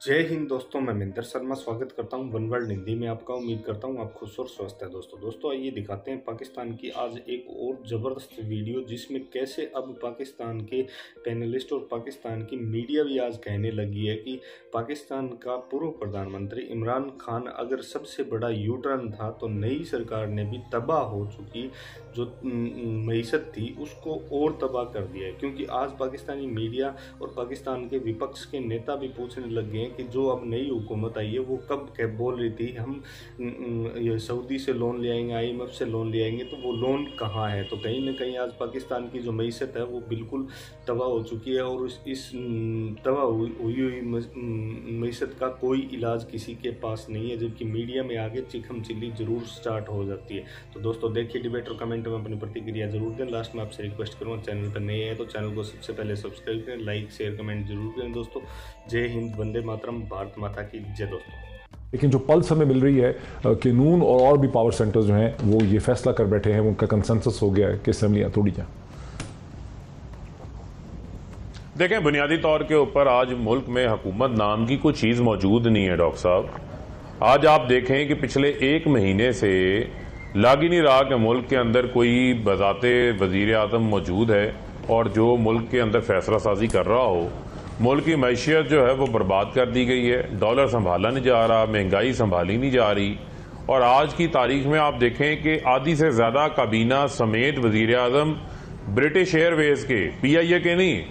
जय हिंद दोस्तों, मैं महेंद्र शर्मा स्वागत करता हूं वन वर्ल्ड हिंदी में आपका। उम्मीद करता हूं आप खुश और स्वस्थ है। दोस्तों आइए दिखाते हैं पाकिस्तान की आज एक और ज़बरदस्त वीडियो, जिसमें कैसे अब पाकिस्तान के पैनलिस्ट और पाकिस्तान की मीडिया भी आज कहने लगी है कि पाकिस्तान का पूर्व प्रधानमंत्री इमरान खान अगर सबसे बड़ा यू टर्न था तो नई सरकार ने भी तबाह हो चुकी जो मईशत थी उसको और तबाह कर दिया है। क्योंकि आज पाकिस्तानी मीडिया और पाकिस्तान के विपक्ष के नेता भी पूछने लग गए हैं कि जो अब नई हुकूमत आई है वो कब क्या बोल रही थी हम ये सऊदी से लोन ले आएंगे, IMF से लोन ले आएंगे, तो वो लोन कहाँ है। तो कहीं ना कहीं आज पाकिस्तान की जो मईशत है वो बिल्कुल तबाह हो चुकी है और इस तबाह हुई मईशत का कोई इलाज किसी के पास नहीं है, जबकि मीडिया में आगे चिकम चिल्ली जरूर स्टार्ट हो जाती है। तो दोस्तों देखिए डिबेट और कमेंट में अपनी प्रतिक्रिया जरूर दें। लास्ट में आपसे रिक्वेस्ट करूँगा, चैनल पर नए हैं तो चैनल को सबसे पहले सब्सक्राइब करें, लाइक शेयर कमेंट जरूर करें। दोस्तों जय हिंद, वंदे मातरम, भारत माता की जय। दोस्तों लेकिन जो पल्स हमें मिल रही है कि नून और भी पावर सेंटर्स जो हैं वो ये फैसला कर बैठे हैं, उनका कंसेंसस हो गया है कि असेंबलियां तोड़ी जाएं। देखें, बुनियादी तौर के ऊपर आज मुल्क में हुकूमत नाम की कोई चीज़ मौजूद नहीं है। डॉक्टर साहब, आज आप देखें कि पिछले एक महीने से लग ही नहीं रहा कि मुल्क के अंदर कोई बजाते वजीर आज़म मौजूद है और जो मुल्क के अंदर फैसला साजी कर रहा हो। मुल्क की मैशियत जो है वो बर्बाद कर दी गई है, डॉलर संभाला नहीं जा रहा, महंगाई संभाली नहीं जा रही। और आज की तारीख में आप देखें कि आधी से ज़्यादा काबीना समेत वजीर आज़म ब्रिटिश एयरवेज के, PIA के नहीं,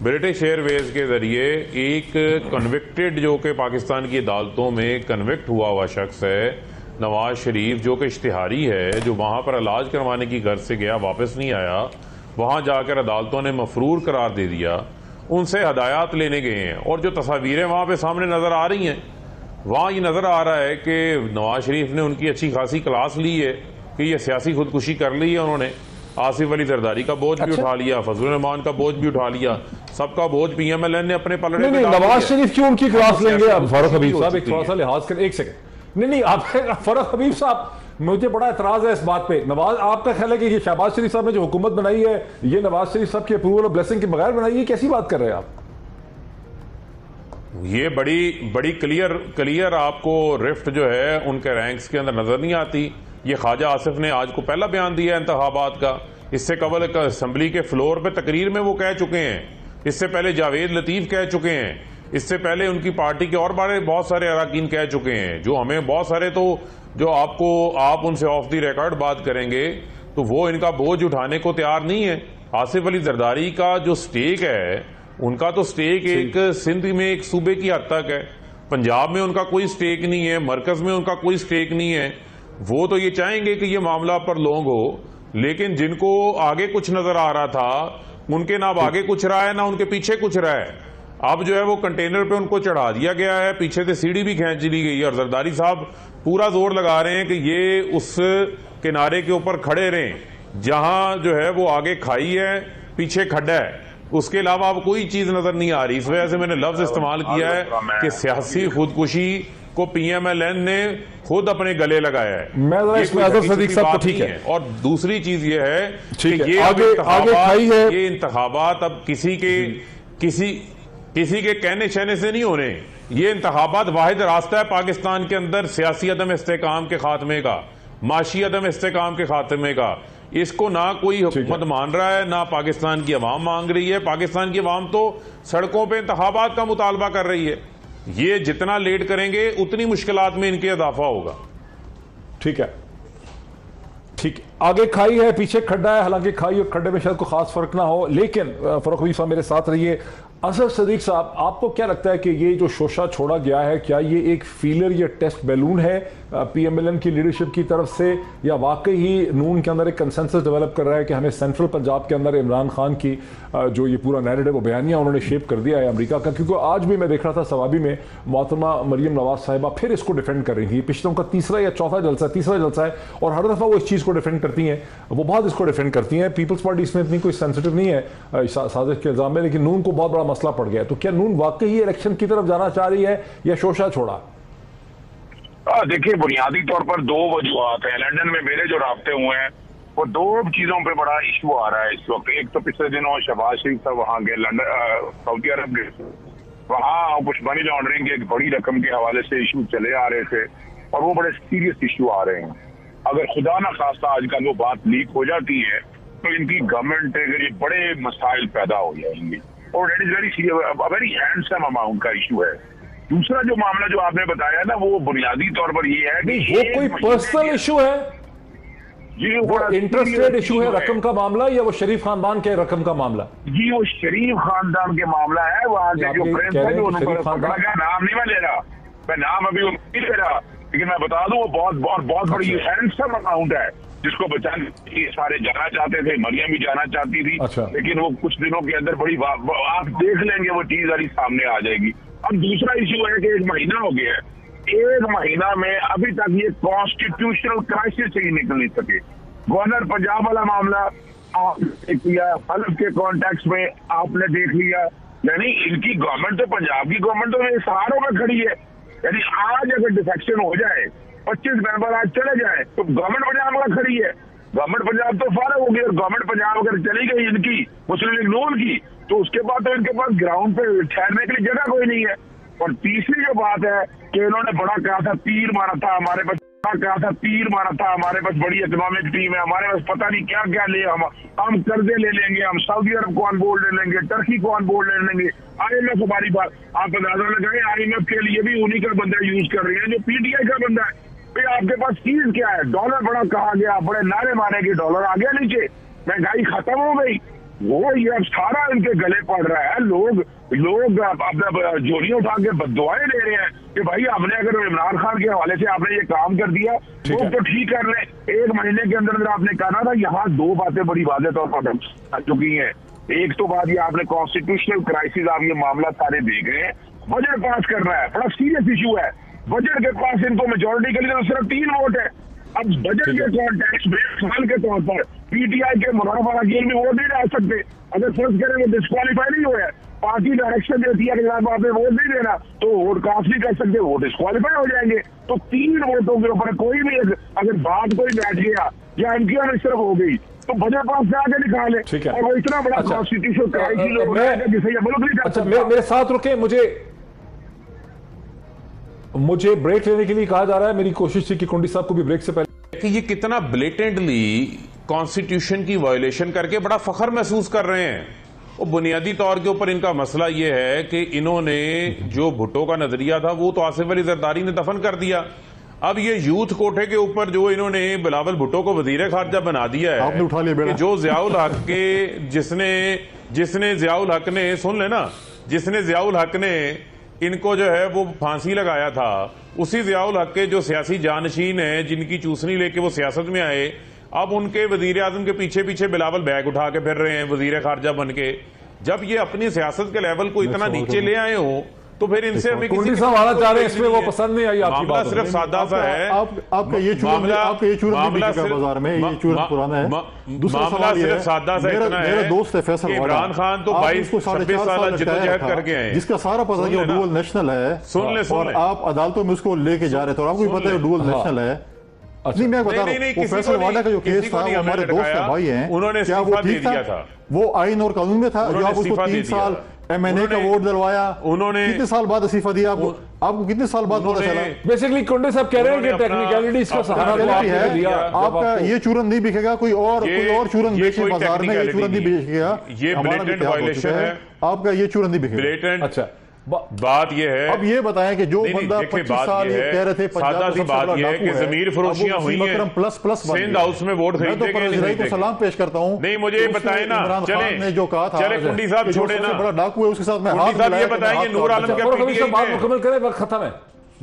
ब्रिटिश एयरवेज के जरिए एक कन्विक्टेड, जो कि पाकिस्तान की अदालतों में कन्विक्ट हुआ हुआ शख्स है, नवाज शरीफ, जो कि इश्तिहारी है, जो वहां पर इलाज करवाने की गर्ज से गया, वापस नहीं आया, वहां जाकर अदालतों ने मफरूर करार दे दिया, उनसे हदायत लेने गए हैं। और जो तस्वीरें वहां पे सामने नजर आ रही हैं, वहां ये नजर आ रहा है कि नवाज शरीफ ने उनकी अच्छी खासी क्लास ली है कि ये सियासी खुदकुशी कर ली है उन्होंने। आसिफ अली जरदारी का बोझ भी उठा लिया, फजलुर रहमान का बोझ भी उठा लिया, सबका बोझ PMLN ने अपने पलड़े पे डाल दिया। नवाज शरीफ क्यों उनकी क्लास लेंगे? अब फारूक हबीब साहब एक थोड़ा सा लिहाज करें, एक सेकंड। नहीं आप फारूक हबीब साहब, मुझे बड़ा एतराज है इस बात पे। नवाज, आपका ख्याल है कि ये शहबाज शरीफ साहब ने जो हुकूमत बनाई है ये नवाज शरीफ साहब की अप्रूवल और ब्लेसिंग के बगैर बनाई है? कैसी बात कर रहे हैं आप? ये बड़ी क्लियर आपको रिफ्ट जो है उनके रैंक्स के अंदर नजर नहीं आती। ये ख्वाजा आसिफ ने आज को पहला बयान दिया इंतखाबात का, इससे कबल एक असेंबली के फ्लोर पे तकरीर में वो कह चुके हैं, इससे पहले जावेद लतीफ कह चुके हैं, इससे पहले उनकी पार्टी के और बहुत सारे अरकान कह चुके हैं, जो हमें बहुत सारे, तो जो आप उनसे ऑफ द रिकॉर्ड बात करेंगे तो वो इनका बोझ उठाने को तैयार नहीं है। आसिफ अली जरदारी का जो स्टेक है, उनका तो स्टेक एक सिंध में एक सूबे की हद तक है, पंजाब में उनका कोई स्टेक नहीं है, मरकज में उनका कोई स्टेक नहीं है। वो तो ये चाहेंगे कि ये मामला पर लोग हो, लेकिन जिनको आगे कुछ नजर आ रहा था उनके ना अब आगे कुछ रहा है ना उनके पीछे कुछ रहा है। अब जो है वो कंटेनर पे उनको चढ़ा दिया गया है, पीछे से सीढ़ी भी खींच ली गई है और जरदारी साहब पूरा जोर लगा रहे हैं कि ये उस किनारे के ऊपर खड़े रहें जहां जो है वो आगे खाई है, पीछे खड्डा है, उसके अलावा अब कोई चीज नजर नहीं आ रही। इस वजह से मैंने लफ्ज इस्तेमाल किया है कि सियासी खुदकुशी को PMLN ने खुद अपने गले लगाया है। ठीक है। और दूसरी चीज ये है कि ये आगे इंतखाबात अब किसी के कहने शहने से नहीं होने। ये इंतखाबात वाहिद रास्ता है पाकिस्तान के अंदर सियासी अदम इस्तेकाम के खात्मे का, माशी अदम इस्तेकाम के खात्मे का। इसको ना कोई हुकूमत मान रहा है, ना पाकिस्तान की अवाम मांग रही है। पाकिस्तान की अवाम तो सड़कों पे इंतखाबात का मुतालबा कर रही है। ये जितना लेट करेंगे उतनी मुश्किलात में इनके इजाफा होगा। ठीक है, आगे खाई है, पीछे खड्डा है। हालांकि खाई और खड्डे में शायद कोई खास फर्क ना हो, लेकिन फारूक हबीब साहब मेरे साथ रहिए। असद सदीक साहब, आपको क्या लगता है कि ये जो शोशा छोड़ा गया है, क्या ये एक फीलर या टेस्ट बैलून है PMLN की लीडरशिप की तरफ से, या वाकई ही नून के अंदर एक कंसेंसस डेवलप कर रहा है कि हमें सेंट्रल पंजाब के अंदर इमरान खान की जो ये पूरा नैरेटिव वो बयानिया उन्होंने शेप कर दिया है अमेरिका का? क्योंकि आज भी मैं देख रहा था सवाबी में मोहतरमा मरियम नवाज साहिबा फिर इसको डिफेंड कर रही थी। पिछले उनका तीसरा जलसा है और हर दफा वो इस चीज़ को डिफेंड करती हैं, वो बहुत इसको डिफेंड करती हैं। पीपल्स पार्टी इसमें इतनी कोई सेंसिटिव नहीं है साजिश के इल्जाम में, लेकिन नून को बहुत बड़ा मसला पड़ गया है। तो क्या नून वाकई ही इलेक्शन की तरफ जाना चाह रही है या शोशा छोड़ा? देखिए, बुनियादी तौर पर दो वजूहत हैं। लंदन में मेरे जो राब्ते हुए हैं वो दो चीजों पे बड़ा इशू आ रहा है इस वक्त। एक तो पिछले दिनों शहबाज शरीफ साहब वहां गए, लंदन सऊदी अरब गए, वहाँ कुछ मनी लॉन्ड्रिंग के एक बड़ी रकम के हवाले से इशू चले आ रहे थे और वो बड़े सीरियस इशू आ रहे हैं। अगर खुदा ना खास्ता आजकल वो बात लीक हो जाती है तो इनकी गवर्नमेंट के लिए बड़े मसाइल पैदा हो जाएंगे और it is very handsome amount का इशू है। दूसरा जो मामला जो आपने बताया ना वो बुनियादी तौर पर ये है कि वो कोई पर्सनल इशू है, जी वो इंटरेस्ट रेट इशू है, रकम का मामला, या वो शरीफ खानदान के रकम का मामला? जी वो शरीफ खानदान के मामला है। वहाँ के जो प्रेस है जो उन्होंने पकड़ा गया, नाम नहीं मैं ले रहा, मैं नाम अभी नहीं ले रहा, लेकिन मैं बता दूं वो बहुत बड़ी हैंडसम अमाउंट है जिसको बचाने सारे जाना चाहते थे, मरियम भी जाना चाहती थी, लेकिन वो कुछ दिनों के अंदर बड़ी आप देख लेंगे वो चीज अभी सामने आ जाएगी। अब दूसरा इशू है कि 1 महीना हो गया है, 1 महीना में अभी तक ये कॉन्स्टिट्यूशनल क्राइसिस से ही निकल नहीं सके। गवर्नर पंजाब वाला मामला आपने देख लिया, हल्फ के कॉन्टेक्स्ट में आपने देख लिया, यानी इनकी गवर्नमेंट तो पंजाब की गवर्नमेंट तो सहारों में खड़ी है। यानी आज अगर डिफेक्शन हो जाए, 25 मेंबर आज चले जाए तो गवर्नमेंट पंजाब का खड़ी है। गवर्नमेंट पंजाब तो फारग हो गई और गवर्नमेंट पंजाब अगर चली गई इनकी मुस्लिम लीग नून की तो उसके बाद तो इनके पास ग्राउंड पे ठहरने के लिए जगह कोई नहीं है। और तीसरी जो बात है कि इन्होंने बड़ा कहा था, तीर मारा था हमारे पास, तीर मारा था हमारे पास बड़ी इकोनॉमिक टीम है, हमारे पास पता नहीं क्या क्या ले, हम कर्जे ले लेंगे, हम सऊदी अरब को ऑन बोर्ड ले लेंगे, टर्की को ऑन बोर्ड ले लेंगे, IMF हमारी बात आप अंदाजा लगाए, IMF के लिए भी उन्हीं का बंदा यूज कर रहे हैं जो PTI का बंदा है। भाई आपके पास चीज क्या है? डॉलर बड़ा कहा गया, बड़े नारे मारे कि डॉलर आ गया नीचे, महंगाई खत्म हो गई, वो ये अब सारा इनके गले पड़ रहा है। लोग अपना जोड़ियां उठा के बददुआएं दे रहे हैं कि भाई हमने अगर इमरान खान के हवाले से आपने ये काम कर दिया वो तो ठीक कर ले। 1 महीने के अंदर आपने कहा था, यहाँ 2 बातें बड़ी वाज़ेह तौर पर आ चुकी हैं। एक तो बात ये आपने कॉन्स्टिट्यूशनल क्राइसिस, आप ये मामला सारे देख रहे हैं, बजट पास करना है, बड़ा सीरियस इशू है। बजट के पास इनको मेजोरिटी के लिए तो सिर्फ 3 वोट है। अब बजट के कॉन्टेक्स्ट में सवाल के तौर पर PTI के मुनाफा वकील भी वोट नहीं डाल सकते। अगर फर्ज करें वो डिस्क्वालीफाई नहीं हुआ है, पार्टी डायरेक्शन देती है कि आपने वोट नहीं देना तो वोट कास्ट नहीं कर सकते, वो डिस्क्वालीफाई हो जाएंगे। तो 3 वोटों के ऊपर कोई भी अगर बात कोई बैठ गया या इनकी सिर्फ हो गई तो बजट पास से आगे निकाले। और वो इतना बड़ा कॉन्स्टिट्यूशन क्राइसिस हो रहा है जिसे ये मुल्क नहीं कर सकता। मेरे साथ रुके, मुझे ब्रेक लेने के लिए कहा जा रहा है। मेरी कोशिश थी कि कुंडी साहब को भी ब्रेक से पहले कि ये कितना ब्लेटेंटली कॉन्स्टिट्यूशन की वायलेशन करके बड़ा फख्र महसूस कर रहे हैं। और बुनियादी तौर के ऊपर इनका मसला ये है कि इन्होंने जो भुट्टो का नजरिया था वो तो आसिफ अली जरदारी ने दफन कर दिया। अब ये यूथ कोटे के ऊपर जो इन्होंने बिलावल भुट्टो को वजीर खारजा बना दिया है, आपने उठा लिया कि जो जियाउल हक के जिसने जियाउल हक ने, सुन लेना, जिसने जियाउल हक ने इनको जो है वो फांसी लगाया था, उसी जियाउल हक के जो सियासी जानशीन है जिनकी चूसनी लेके वो सियासत में आए, अब उनके वजीर आजम के पीछे पीछे बिलावल बैग उठा के फिर रहे हैं वजीर खारजा बन के। जब ये अपनी सियासत के लेवल को इतना नीचे ले आए हो तो फिर इनसे हमें किसी आना चाह रहे हैं, इसमें वो पसंद नहीं आई आपकी बात। सिर्फ सादा सा है आपका ये मामला बाजार में ये चूरन पुराना है। दूसरा सवाल ये है, सादा सा इतना है, मेरा दोस्त है फैसल इमरान खान तो 22-26 साल जिद्दोजहद करके आए, जिसका सारा पता है कि डुअल नेशनल है, और आप अदालतों में उसको लेके जा रहे थे और आपको भी पता है डुअल नेशनल है। नहीं, मैं बता रहा हूँ, फैसल वाडा का जो केस था वो हमारे दोस्त है, भाई हैं, उन्होंने क्या वो ठीक था? वो आइन और कानून में था जो आप उसको 3 साल MNA का वोट दिलवाया, उन्होंने कितने साल बाद इस्तीफा दिया? आपको कितने साल बाद पता चला? बेसिकली कुंडे साहब कह रहे हैं कि टेक्निकलिटीज का सहारा है, आपका ये चूरन नहीं बिकेगा, कोई और चूरन बेचे बाजार में, ये चूरन नहीं बिकेगा, ये ब्लेटेंट वायलेशन है, आपका ये चूरन नहीं बिकेगा। अच्छा, बात यह है, अब ये बताएं कि जो बंदा 25 साल कह रहे थे पंजाब की बात यह है कि जमीर फरोशियां हुई हैं, प्लस सिंध हाउस में वोट खरीदे को सलाम पेश करता हूं। नहीं, मुझे बताएं ना, चले ने जो कहा था, चले कुंडी साहब छोड़े ना, बड़ा डाकू है, उसके साथ में कुंडी साहब ये बताएंगे नूर आलम के मुकम्मल करें, वक्त खत्म है।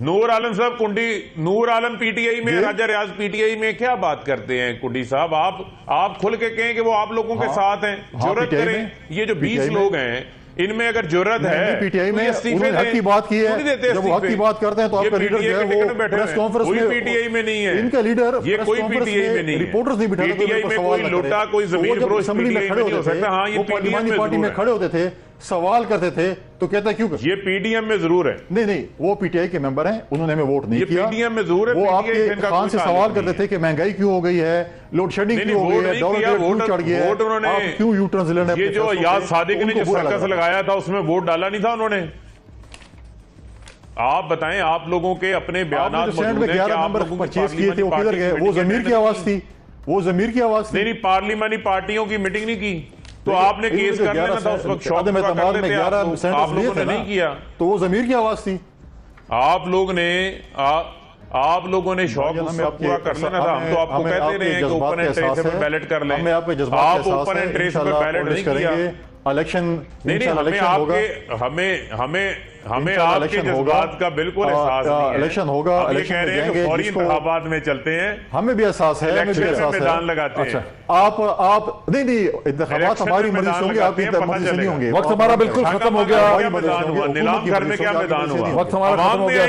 नूर आलम साहब, नूर आलम PTI में, राजा रियाज PTI में क्या बात करते हैं? कुंडी साहब आप खुल के कहें कि वो आप लोगों के साथ हैं, जुर्रत करें। ये जो 20 लोग हैं इनमें अगर जरूरत है, PTI में उन्होंने हक की बात की है, जब वो हक की बात करते हैं तो आपका लीडर जो है वो प्रेस कॉन्फ्रेंस में, PTI में नहीं है इनका लीडर, ये कोई PTI में नहीं है, रिपोर्टर्स नहीं बिठाते, PTI में कोई लोटा, कोई जमीन फरोश असेंबली में खड़े होते थे, हाँ, ये पार्लियामानी पार्टी में खड़े होते थे, सवाल करते थे, तो कहता क्यों कर? ये PDM में जरूर है। नहीं, वो PTI के मेंबर हैं, उन्होंने हमें वोट नहीं किया। PDM में जरूर है। वो आपके खान से सवाल करते थे कि महंगाई क्यों हो गई है, लोड शेडिंग क्यों हो गई है, डॉलर रेट क्यों चढ़ गया है, आप क्यों यू टर्न लेने? ये जो याद सादिक ने जो सर्कस लगाया था उसमें वोट डाला नहीं था उन्होंने। आप बताएं, आप लोगों के अपने बयान में 11 नंबर परचेज किए थे, वो किधर गए? वो ज़मीर की आवाज थी, वो ज़मीर की आवाज थी। नहीं, पार्लिमानी पार्टियों की मीटिंग नहीं की तो आपने केस कर लेना था उस वक्त। शौक में 11% आप लोगों ने नहीं किया तो वो ज़मीर की आवाज थी। आप लोगों ने शौक पूरा कर लेना था। हम तो आपको कहते रहे हैं कि ओपन एंड ट्रेस पे बैलेट कर लें। आप ओपन एंड ट्रेस पे बैलेट नहीं किया। इलेक्शन नहीं, हमें आपके जज्बात का बिल्कुल एहसास नहीं है। इलेक्शन होगा, इलेक्शन कह रहे हैं कि फौरी इंतखाबात में चलते हैं, हमें भी एहसास है, मैदान लगाते हैं। आप नहीं इंतखाबात हमारी मर्जी से होंगे, आपकी मर्जी से नहीं होंगे। वक्त हमारा बिल्कुल खत्म हो गया। नीलाम घर में क्या मैदान हुआ? वक्त हमारा खत्म हो गया।